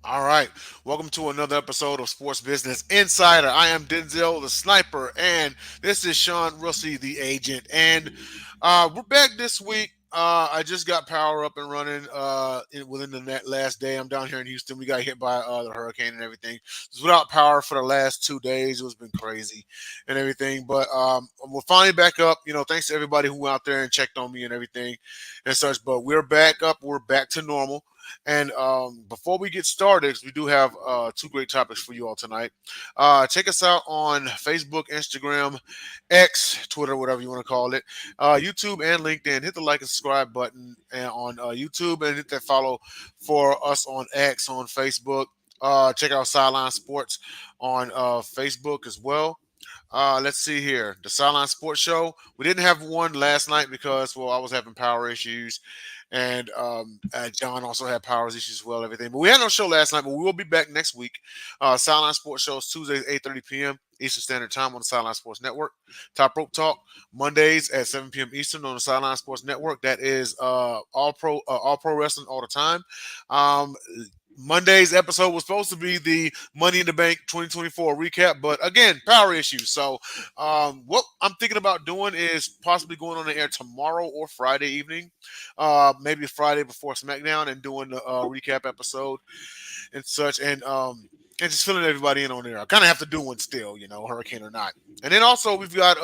All right. Welcome to another episode of Sports Business Insider. I am Denzel the Sniper, and this is Sean Russey, the agent. And we're back this week. I just got power up and running within the last day. I'm down here in Houston. We got hit by the hurricane and everything. It was without power for the last 2 days. It was been crazy and everything. But we're finally back up. Thanks to everybody who went out there and checked on me and everything and such. But we're back up. We're back to normal. And before we get started, we do have two great topics for you all tonight. Check us out on Facebook, Instagram, X, Twitter, whatever you want to call it, YouTube, and LinkedIn. Hit the like and subscribe button on YouTube and hit that follow for us on X on Facebook. Check out Sideline Sports on Facebook as well. Let's see here. The Sideline Sports Show. We didn't have one last night because, well, I was having power issues, and John also had power issues as well. Everything, but we had no show last night. But we will be back next week. Sideline Sports Show is Tuesdays 8:30 p.m. Eastern Standard Time on the Sideline Sports Network. Top Rope Talk Mondays at 7 p.m. Eastern on the Sideline Sports Network. That is all pro wrestling all the time. Um, Monday's episode was supposed to be the Money in the Bank 2024 recap, but again, power issues. So, what I'm thinking about doing is possibly going on the air tomorrow or Friday evening, maybe Friday before SmackDown, and doing the recap episode and such, and just filling everybody in on there. I kind of have to do one still, hurricane or not. And then also we've got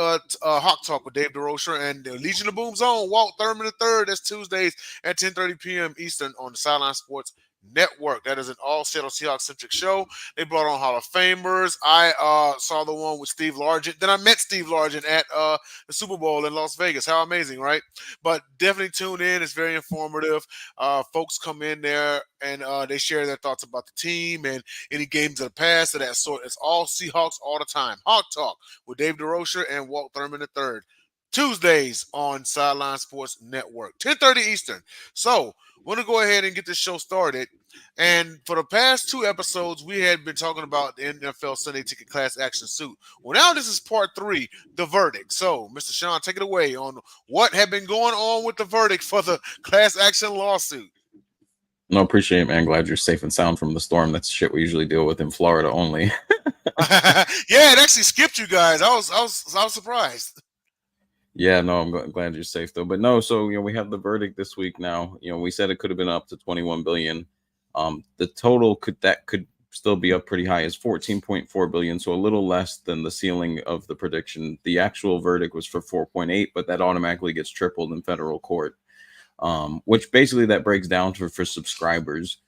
Hawk Talk with Dave DeRocher and the Legion of Boom Zone, Walt Thurman III. That's Tuesdays at 10:30 p.m. Eastern on the Sideline Sports Network. That is an all Seattle Seahawks centric show. They brought on Hall of Famers. I saw the one with Steve Largent. Then I met Steve Largent at the Super Bowl in Las Vegas. How amazing, right? But definitely tune in. It's very informative. Folks come in there and they share their thoughts about the team and any games of the past of that sort. It's all Seahawks all the time. Hawk Talk with Dave DeRocher and Walt Thurman III. Tuesdays on Sideline Sports Network, 10:30 Eastern. So we're going to go ahead and get this show started. And for the past two episodes, we had been talking about the NFL Sunday Ticket class action suit. Well, now this is part three, the verdict. So, Mr. Sean, take it away on what had been going on with the verdict for the class action lawsuit. No, appreciate it, man. Glad you're safe and sound from the storm. That's shit we usually deal with in Florida only. Yeah, it actually skipped you guys. I was surprised. Yeah, no, glad you're safe though. But no, so we have the verdict this week now. We said it could have been up to 21 billion. The total could still be up pretty high is 14.4 billion, so a little less than the ceiling of the prediction. The actual verdict was for 4.8, but that automatically gets tripled in federal court. Which basically that breaks down for subscribers.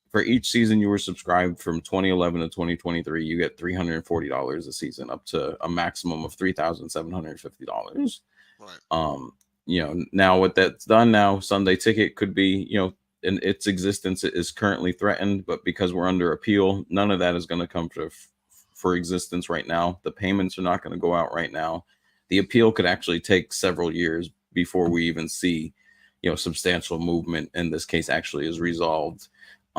For each season you were subscribed from 2011 to 2023, you get $340 a season, up to a maximum of $3,750. Right. Now what that's done now, Sunday Ticket could be, in its existence is currently threatened, but because we're under appeal, none of that is going to come for existence right now. The payments are not going to go out right now. The appeal could actually take several years before we even see substantial movement in this case actually is resolved.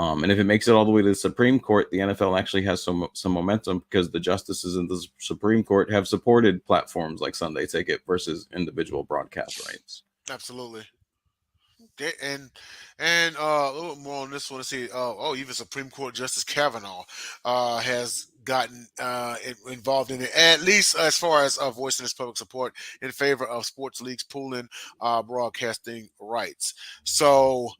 And if it makes it all the way to the Supreme Court, the NFL actually has some momentum because the justices in the Supreme Court have supported platforms like Sunday Ticket versus individual broadcast rights. Absolutely. Okay, and a little bit more on this one to see. Even Supreme Court Justice Kavanaugh has gotten involved in it, at least as far as voicing his public support in favor of sports leagues pooling broadcasting rights. So,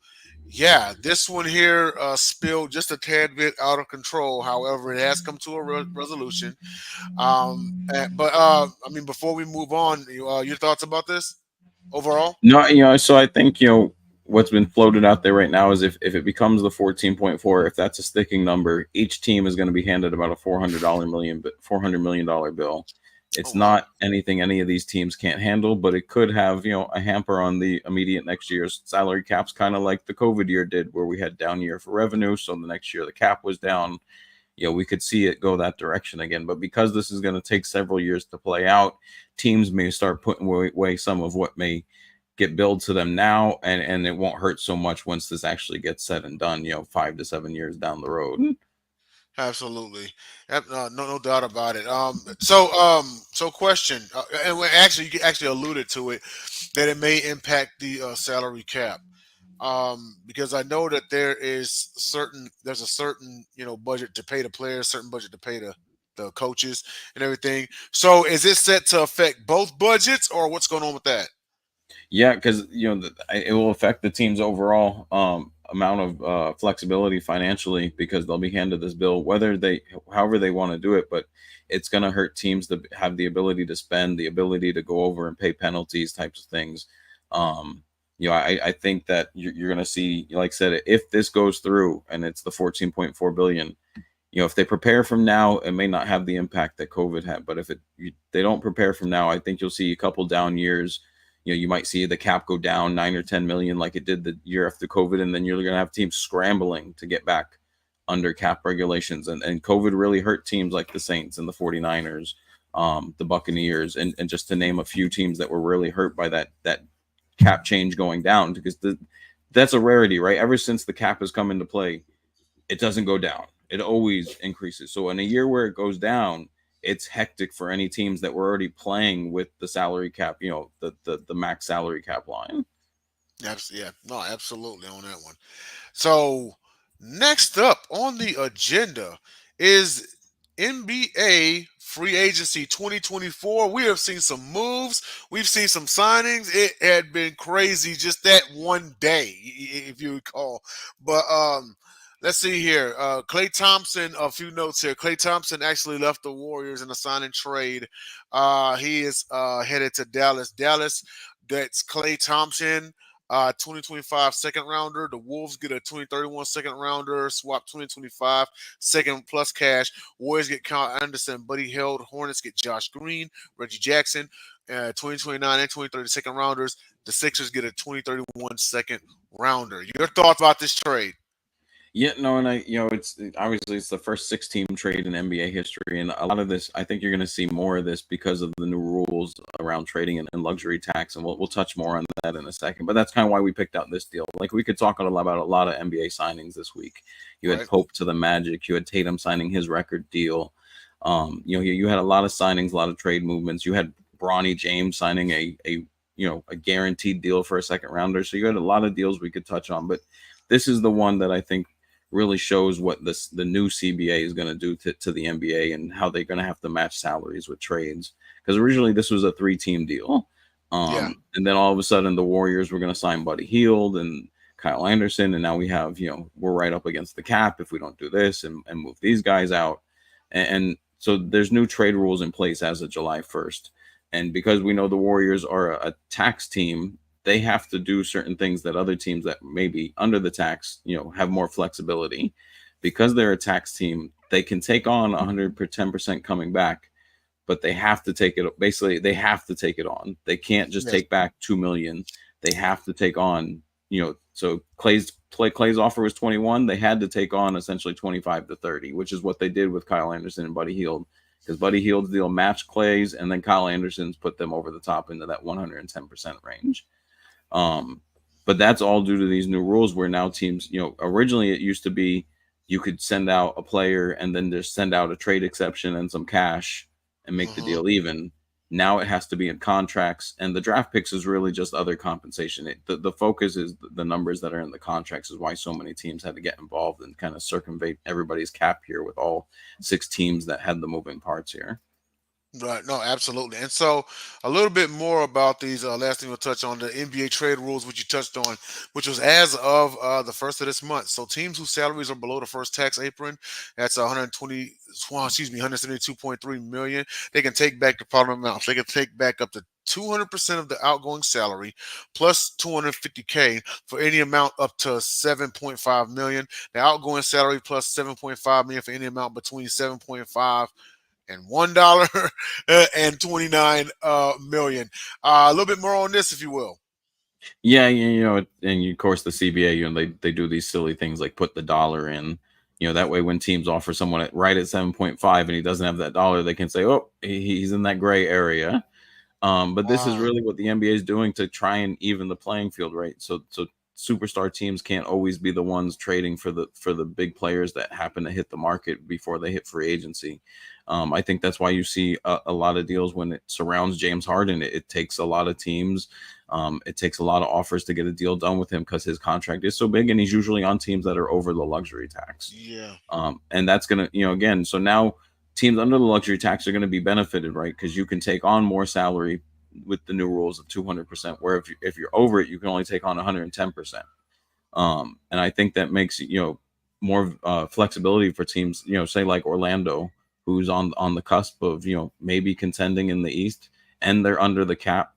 yeah, this one here spilled just a tad bit out of control. However, it has come to a resolution. I mean, before we move on, your thoughts about this overall? No, so I think what's been floated out there right now is if it becomes the 14.4, if that's a sticking number, each team is going to be handed about a $400 million bill. Oh It's wow. not anything any of these teams can't handle, but it could have a hamper on the immediate next year's salary caps, kind of like the COVID year did, where we had down year for revenue. So the next year the cap was down. We could see it go that direction again. But because this is going to take several years to play out, teams may start putting away some of what may get billed to them now, and it won't hurt so much once this actually gets said and done, 5 to 7 years down the road. Absolutely. Yep, no doubt about it. So question, and actually, you actually alluded to it that it may impact the salary cap. Because I know that there's a certain budget to pay the players, certain budget to pay the coaches and everything. So is it set to affect both budgets, or what's going on with that? Yeah, because it will affect the team's overall amount of flexibility financially because they'll be handed this bill, however they want to do it, but it's going to hurt teams to have the ability to spend, the ability to go over and pay penalties, types of things. Um, I think that you're going to see, like I said, if this goes through and it's the 14.4 billion, if they prepare from now, it may not have the impact that COVID had. But if they don't prepare from now, I think you'll see a couple down years. You might see the cap go down 9 or 10 million like it did the year after COVID, and then you're going to have teams scrambling to get back under cap regulations. And COVID really hurt teams like the Saints and the 49ers, the Buccaneers, and just to name a few teams that were really hurt by that cap change going down, because that's a rarity, right? Ever since the cap has come into play, it doesn't go down. It always increases. So in a year where it goes down, it's hectic for any teams that were already playing with the salary cap, the max salary cap line. Yeah, no, absolutely on that one. So next up on the agenda is NBA free agency 2024. We have seen some moves. We've seen some signings. It had been crazy just that one day, if you recall. But let's see here. Klay Thompson, a few notes here. Klay Thompson actually left the Warriors in a signing trade. He is headed to Dallas. Dallas gets Klay Thompson, 2025 second rounder. The Wolves get a 2031 second rounder, swap 2025 second plus cash. Warriors get Kyle Anderson, Buddy Hield. Hornets get Josh Green, Reggie Jackson, 2029 and 2030 second rounders. The Sixers get a 2031 second rounder. Your thoughts about this trade? Yeah, no, and it's obviously it's the first six-team trade in NBA history, and a lot of this, I think you're going to see more of this because of the new rules around trading and luxury tax, and we'll touch more on that in a second. But that's kind of why we picked out this deal. Like we could talk about a lot of NBA signings this week. You had Right. Pope to the Magic, you had Tatum signing his record deal. You had a lot of signings, a lot of trade movements. You had Bronny James signing a guaranteed deal for a second rounder. So you had a lot of deals we could touch on, but this is the one that I think really shows what the new CBA is going to do to the NBA and how they're going to have to match salaries with trades. Because originally this was a 3-team deal. Yeah. And then all of a sudden the Warriors were going to sign Buddy Hield and Kyle Anderson. And now we have, we're right up against the cap if we don't do this and move these guys out. And so there's new trade rules in place as of July 1st. And because we know the Warriors are a tax team, they have to do certain things that other teams that maybe under the tax, have more flexibility. Because they're a tax team, they can take on 110% coming back, but they have to take it. Basically, they have to take it on. They can't just Yes. take back 2 million. They have to take on, So Clay's offer was 21. They had to take on essentially 25 to 30, which is what they did with Kyle Anderson and Buddy Hield. Because Buddy Hield's deal matched Clay's, and then Kyle Anderson's put them over the top into that 110% range. Um, but that's all due to these new rules where now teams, originally it used to be you could send out a player and then just send out a trade exception and some cash and make the Hmm. deal even. Now it has to be in contracts, and the draft picks is really just other compensation. The focus is the numbers that are in the contracts, is why so many teams had to get involved and kind of circumvent everybody's cap here with all six teams that had the moving parts here. Right. No, absolutely. And so a little bit more about these last thing we'll touch on the NBA trade rules, which you touched on, which was as of the first of this month. So teams whose salaries are below the first tax apron, that's 120, well, excuse me, 172.3 million. They can take back the problem amounts. They can take back up to 200% of the outgoing salary plus 250K for any amount up to 7.5 million. The outgoing salary plus 7.5 million for any amount between 7.5 and $1 and 29 million. A little bit more on this, if you will. Yeah, and of course the CBA, they do these silly things like put the dollar in. That way when teams offer someone right at 7.5 and he doesn't have that dollar, they can say, oh, he's in that gray area. But this is Wow. really what the NBA is doing to try and even the playing field, right? So superstar teams can't always be the ones trading for the big players that happen to hit the market before they hit free agency. I think that's why you see a lot of deals when it surrounds James Harden. It takes a lot of teams. It takes a lot of offers to get a deal done with him because his contract is so big, and he's usually on teams that are over the luxury tax. Yeah. And that's gonna, again. So now teams under the luxury tax are going to be benefited, right? Because you can take on more salary with the new rules of 200%. Where if you're over it, you can only take on 110%. And I think that makes more flexibility for teams. Say like Orlando, who's on the cusp of maybe contending in the East, and they're under the cap,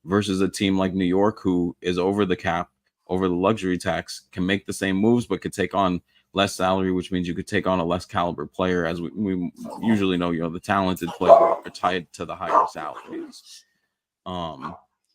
versus a team like New York who is over the cap, over the luxury tax, can make the same moves but could take on less salary, which means you could take on a less caliber player. As we usually know, the talented players are tied to the higher salaries. Um,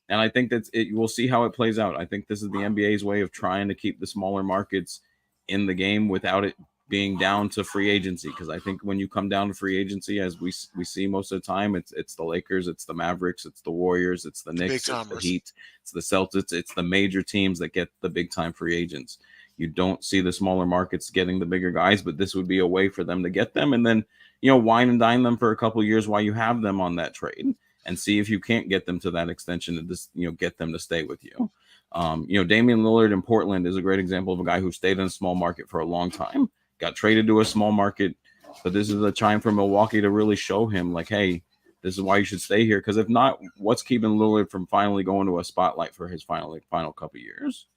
and I think that's it. We'll see how it plays out. I think this is the NBA's way of trying to keep the smaller markets in the game without it being down to free agency. Because I think when you come down to free agency, as we see most of the time, it's the Lakers, it's the Mavericks, it's the Warriors, it's the The big Knicks, it's the timers. Heat, it's the Celtics, it's the major teams that get the big time free agents. You don't see the smaller markets getting the bigger guys, but this would be a way for them to get them, and then wine and dine them for a couple years while you have them on that trade, and see if you can't get them to that extension and just get them to stay with you. Damian Lillard in Portland is a great example of a guy who stayed in a small market for a long time, got traded to a small market, but this is a time for Milwaukee to really show him, like, hey, this is why you should stay here. Because if not, what's keeping Lillard from finally going to a spotlight for his final couple years?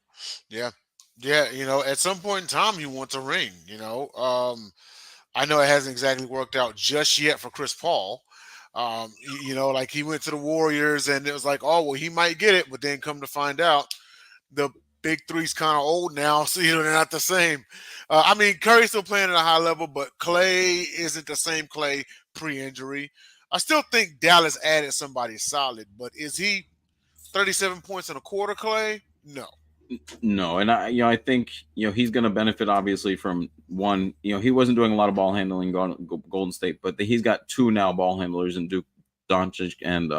Yeah. Yeah. At some point in time, you want to ring. I know it hasn't exactly worked out just yet for Chris Paul. Like he went to the Warriors and it was like, oh, well, he might get it. But then come to find out, the big three's kind of old now. So, they're not the same. I mean, Curry's still playing at a high level, but Clay isn't the same Clay pre injury. I still think Dallas added somebody solid, but is he 37 points in a quarter, Clay? No. No, and I think he's going to benefit obviously from one. He wasn't doing a lot of ball handling going Golden State, but he's got two now ball handlers in Duke Doncic and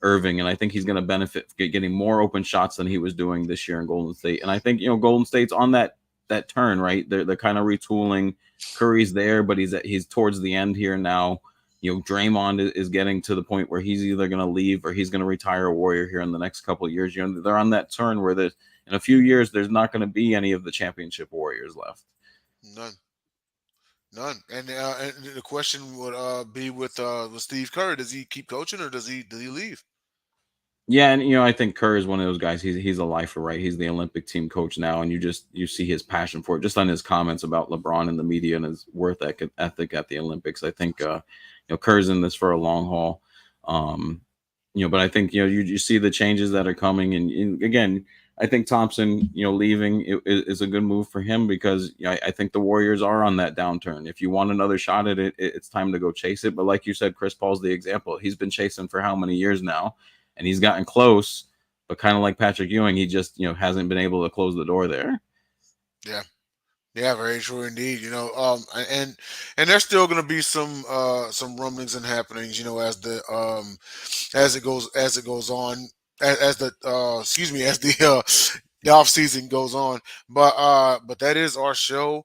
Irving, and I think he's going to benefit getting more open shots than he was doing this year in Golden State. And I think Golden State's on that turn, right? They're kind of retooling. Curry's there, but he's towards the end here now. Draymond is getting to the point where he's either going to leave or he's going to retire a Warrior here in the next couple of years. They're on that turn where in a few years there's not going to be any of the championship Warriors left. None. None. And the question would be with Steve Kerr. Does he keep coaching or does he leave? Yeah, and I think Kerr is one of those guys. He's a lifer, right? He's the Olympic team coach now, and you see his passion for it just on his comments about LeBron and the media and his work ethic at the Olympics. I think Kerr's in this for a long haul. But I think you see the changes that are coming, and again, I think Thompson leaving is a good move for him because I think the Warriors are on that downturn. If you want another shot at it, it's time to go chase it. But like you said, Chris Paul's the example. He's been chasing for how many years now, and he's gotten close. But kind of like Patrick Ewing, he just hasn't been able to close the door there. Yeah. Yeah, very true indeed. And there's still going to be some rumblings and happenings. As it goes on, as the excuse me, as the off season goes on. But that is our show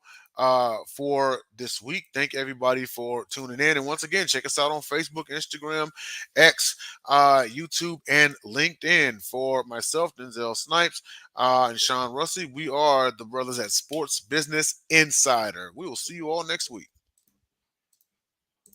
for this week. Thank everybody for tuning in, and once again, check us out on Facebook, Instagram, X, YouTube, and LinkedIn. For myself, Denzel Snipes, and Sean Russey, we are the brothers at Sports Business Insider. We will see you all next week.